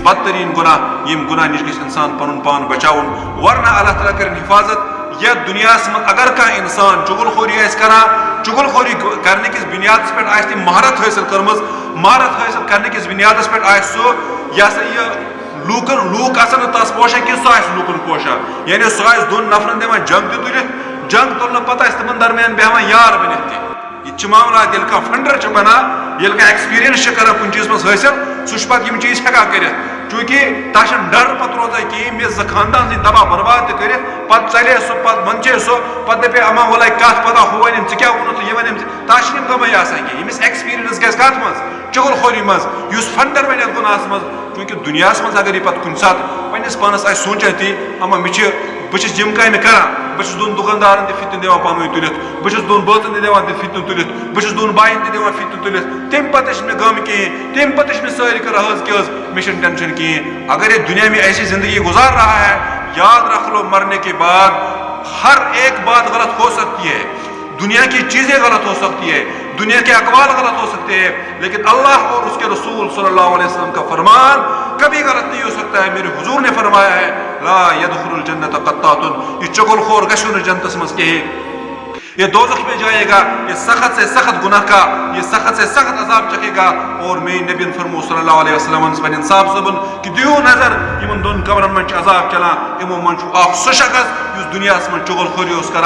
بدترین گناہ یم گناہ نش گژھِ انسان پنن پان بچاون ورنہ اللہ تعالیٰ کرن حفاظت یتھ دنیا من اگر کانٛہہ انسان چغل خوری آسہِ کران چغل خوری کرنے کس بنیادس پہ آسہِ تٔمۍ مہارت حٲصِل کٔرمٕژ مہارت حٲصِل کرنے کس بنیادس پہ آسہِ سُہ یہ سا یہ لوٗکھ آسن نہٕ تس پوشان کینٛہہ سُہ آسہِ لوٗکن پوشان یعنی سُہ آسہِ دۄن نفرن دِوان جنگ تہِ تُلِتھ جنگ تُلنہٕ پتہٕ آسہِ تِمن درمیان بیٚہوان یار بٔنِتھ تہِ یہ چھِ معاملات ییٚلہِ کانٛہہ فنڈر چھُ بنان ییٚلہِ کانٛہہ ایکسپیرینس چھُ کران کُنہِ چیٖزس منٛز حٲصِل سُہ چھُ پتہٕ یِم چیٖز ہٮ۪کان کٔرِتھ چوٗنٛکہِ تس چھُنہٕ ڈر پتہٕ روزان کِہیٖنۍ مےٚ زٕ خاندان سٕنٛدۍ تباہ برباد تہِ کٔرِتھ پتہٕ ژلے سُہ پتہٕ منٛدچے سُہ پتہٕ دپے اما وۄنۍ لگہِ کتھ پتہ ہُہ ونیٚم ژٕ کیٛاہ ووٚنُتھ تہٕ یہِ ونیٚم تس چھِنہٕ یِم غمٕے آسان کینٛہہ ییٚمِس ایکسپیرینس گژھِ کتھ منٛز چغل خوری منٛز یُس فنڈر بنہِ یتھ گُناہس منٛز چوٗنٛکہِ دُنیاہس منٛز اگر یہِ پتہٕ کُنہِ ساتہٕ پننس پانس آسہِ سونٛچان تہِ اما بہٕ چھُس یِم کامہِ کران بہٕ چھُس دۄن دُکاندارن تہِ فِتنہٕ دِوان پانہٕ ؤنۍ تُلِتھ بہٕ چھُس دۄن بٲژن تہِ دِوان تہِ فِتنہٕ تُلِتھ بہٕ چھُس دۄن بایَن تہِ دِوان فِتنہٕ تُلِتھ تمہِ پتہٕ تہِ چھُنہٕ مےٚ غم کِہیٖنۍ تمہِ پتہٕ تہِ چھِ مےٚ سٲری کران حظ کہِ حظ مےٚ چھُنہٕ ٹینشن کِہیٖنۍ اگر یہ دنیا میں ایسی زندگی گزار رہا ہے یاد رکھ لو مرنے کے بعد ہر ایک بات غلط ہو سکتی ہے دنیا کی چیزیں غلط ہو سکتی ہے دنیا کے اقوال غلط ہو سکتے ہیں لیکن اللہ اور اس کے رسول صلی اللہ علیہ وسلم کا فرمان کبھی غلط نہیں ہو سکتا ہے میرے حضور نے فرمایا ہے لا يدخل الجنت قطات یہ چغل خور گژھِ نہٕ جنتس منٛز کہیٖنۍ یہ دوزخ میں جائے گا یہ سخت سے سخت گناہ کا یہ سخت سے سخت عذاب چکے گا اور میری نبی فرمو صلی اللہ علیہ وسلم بن انصاف صبن کہ دیو نظر یمن دون قبرن من عذاب چلان یمو من اخ سہ شخص یس دنیا من چغل خوری کران